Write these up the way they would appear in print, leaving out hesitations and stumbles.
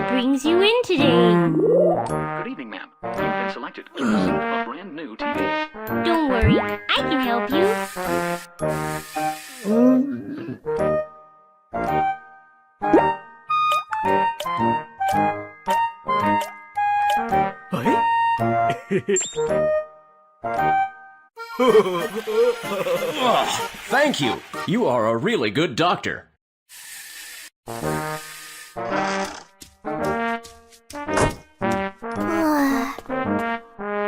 brings you in today? Good evening, ma'am. You've been selected to receive a brand new TV. Don't worry, I can help you. Oh, thank you. You are a really good doctor.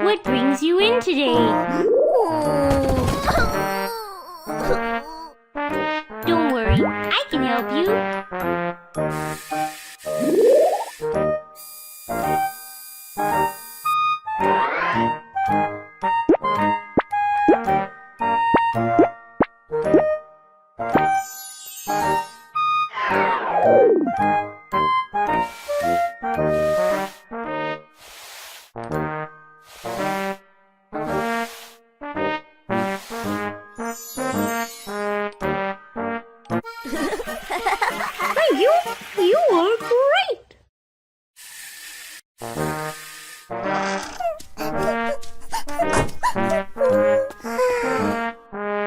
What brings you in today? Don't worry, I can help you. Thank you. You are great.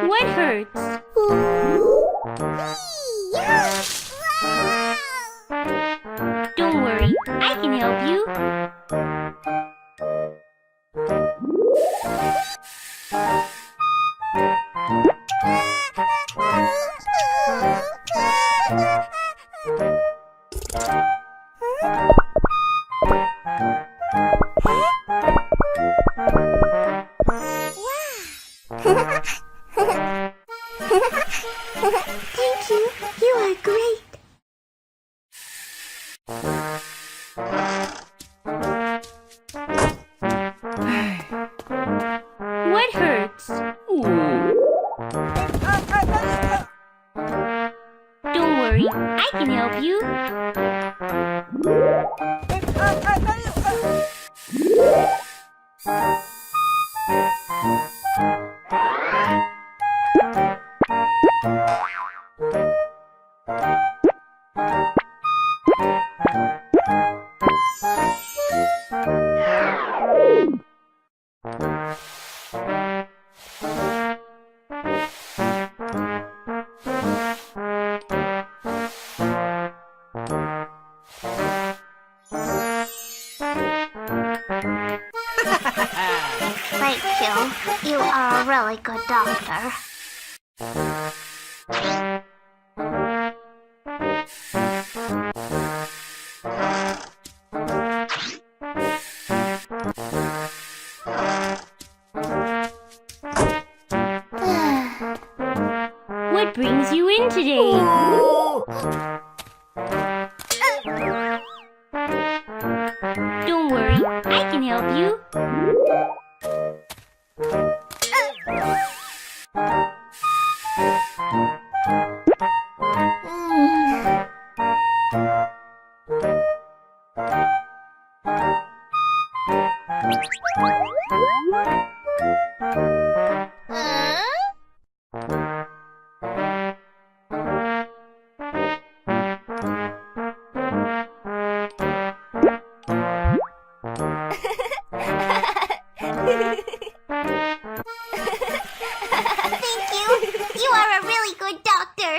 What hurts? Don't worry, I can help you. Thank you. You are great. What hurts? Don't worry, I can help you. Thank you. You are a really good doctor. What brings you in today? Don't worry, I can help you. Thank you. You are a really good doctor.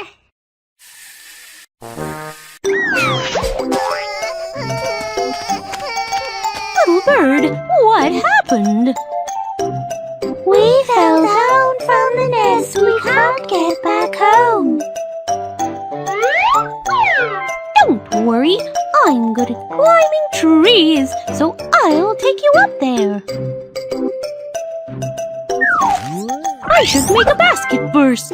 Little bird, what happened? We fell down from the nest. We can't get back home. Don't worry, I'm good at climbing trees, so I'll take you up there. I should make a basket first.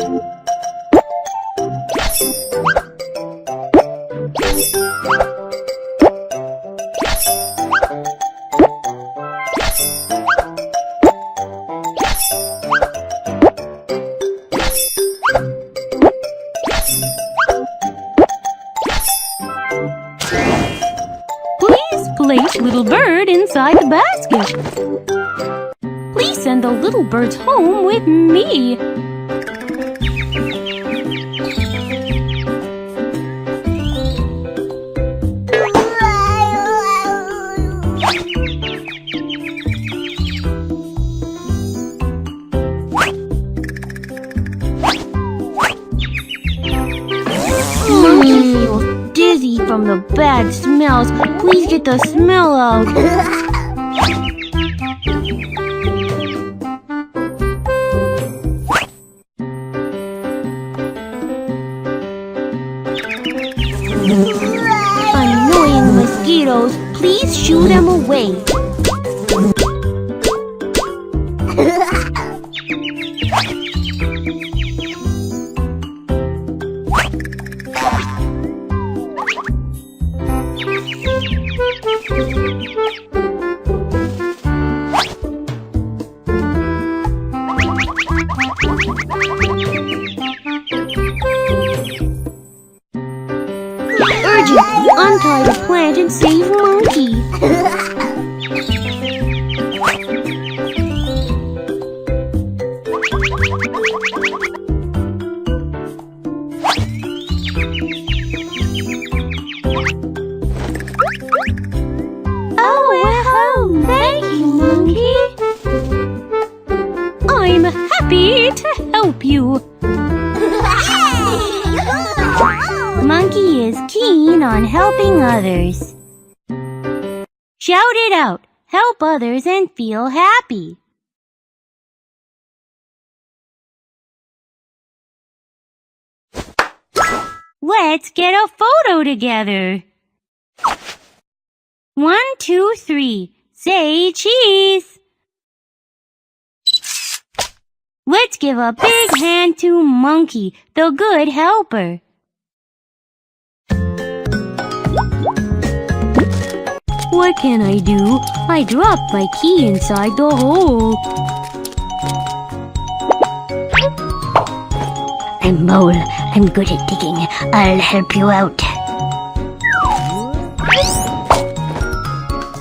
Please place little bird inside the basket. Please send the little birds home with me. smells. Please get the smell out. Annoying mosquitoes. Please shoo them away. Urgent! Untie the plant and save Monkey! Oh, thank you, Monkey. I'm happy to help you! Monkey is keen on helping others. Shout it out. Help others and feel happy. Let's get a photo together. 1, 2, 3. Say cheese. Let's give a big hand to Monkey, the good helper. What can I do? I dropped my key inside the hole. I'm Mole. I'm good at digging. I'll help you out.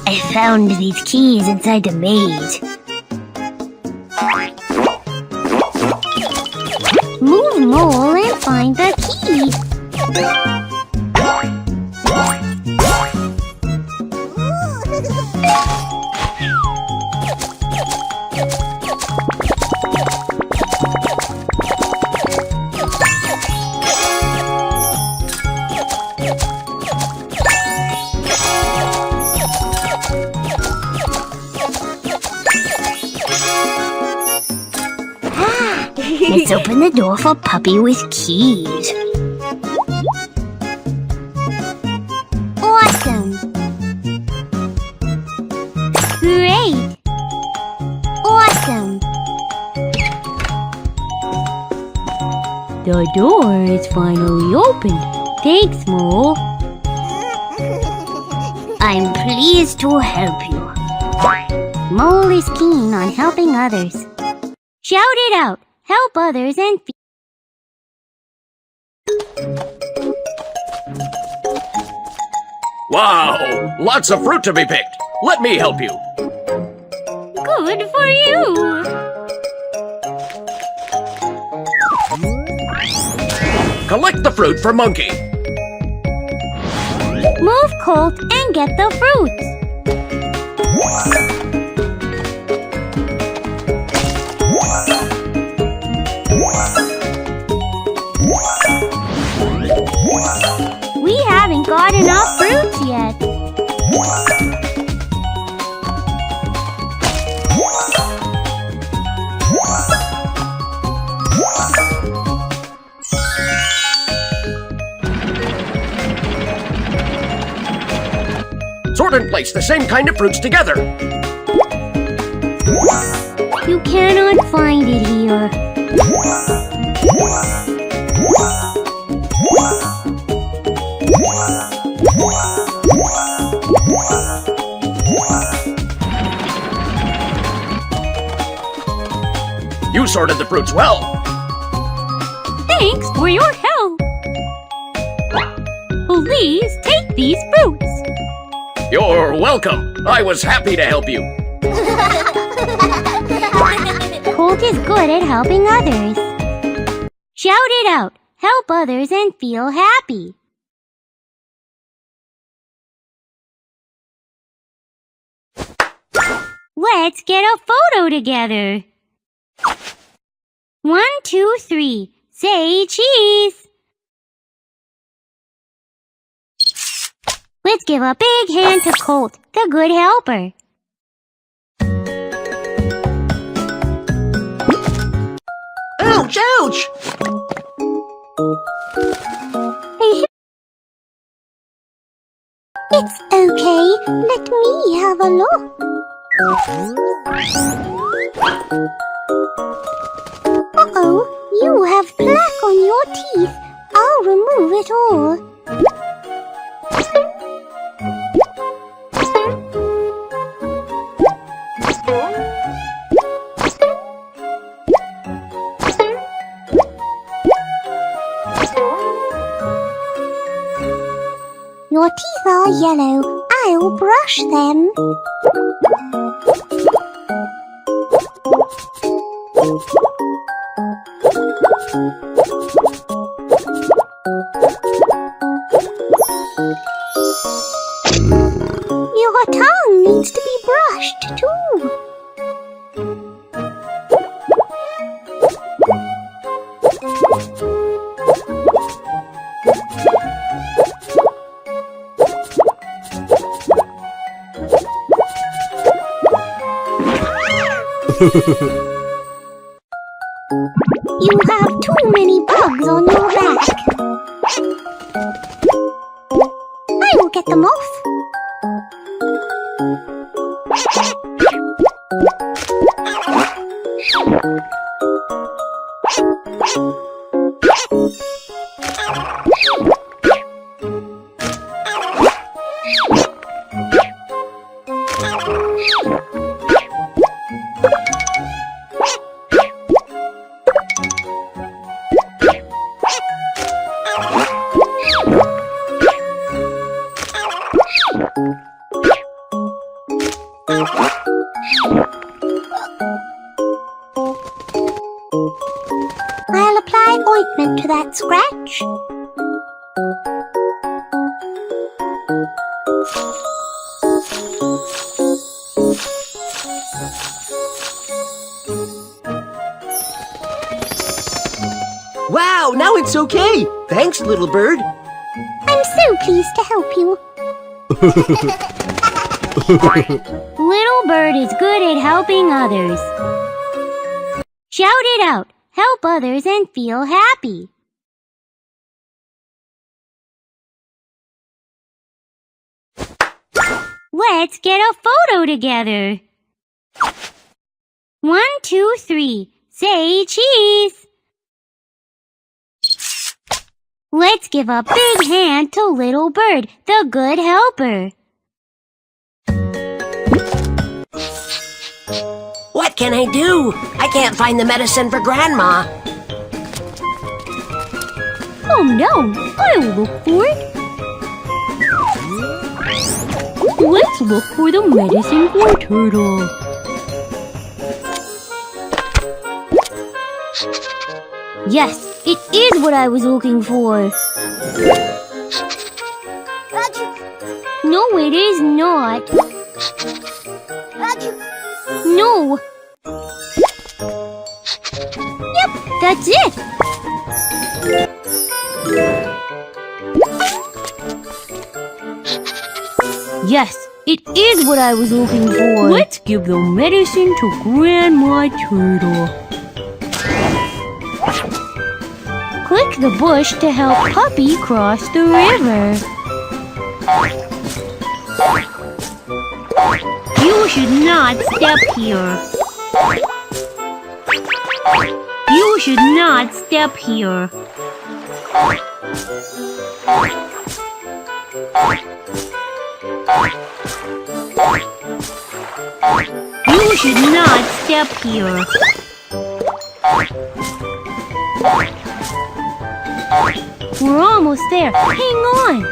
I found these keys inside the maze. Move, Mole, and find the key. Let's open the door for Puppy with keys. Awesome! Great! Awesome! The door is finally opened. Thanks, Mole. I'm pleased to help you. Mole is keen on helping others. Shout it out. Help others and Wow! Lots of fruit to be picked. Let me help you. good for you. Collect the fruit for Monkey. Move, Colt, and get the fruits. We haven't got enough fruits yet. Sort and place the same kind of fruits together. You cannot find it here. You sorted the fruits well. Thanks for your help. Please take these fruits. You're welcome. I was happy to help you. Colt is good at helping others. Shout it out. Help others and feel happy. Let's get a photo together. 1, 2, 3. Say cheese. Let's give a big hand to Colt, the good helper. Ouch, ouch! It's okay. Let me have a look. Uh-oh, you have plaque on your teeth. I'll remove it all. Your teeth are yellow. I'll brush them. Your tongue needs to be brushed too. You have too many bugs on your back. I will get them off. I'll apply ointment to that scratch. Wow, now it's okay! Thanks, little bird. I'm so pleased to help you. Little Bird is good at helping others. Shout it out. Help others and feel happy. Let's get a photo together. 1, 2, 3. Say cheese. Let's give a big hand to Little Bird, the good helper. What can I do? I can't find the medicine for Grandma. Oh no, I'll look for it. Let's look for the medicine for Turtle. Yes, it is what I was looking for. No, it is not. No. Yep, that's it. Yes, it is what I was looking for. Let's give the medicine to Grandma Turtle. Click the bush to help Puppy cross the river. You should not step here. You should not step here. You should not step here. We're almost there. Hang on.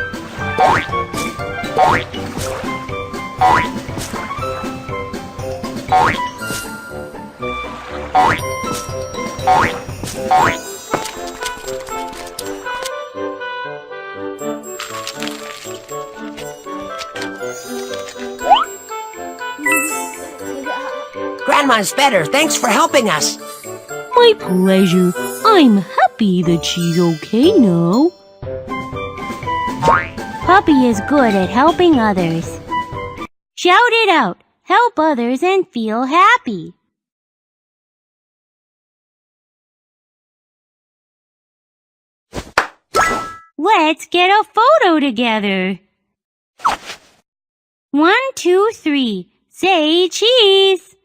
Grandma's better. Thanks for helping us. My pleasure. I'm happy that she's okay now. Puppy is good at helping others. Shout it out. Help others and feel happy. Let's get a photo together. 1, 2, 3. Say cheese.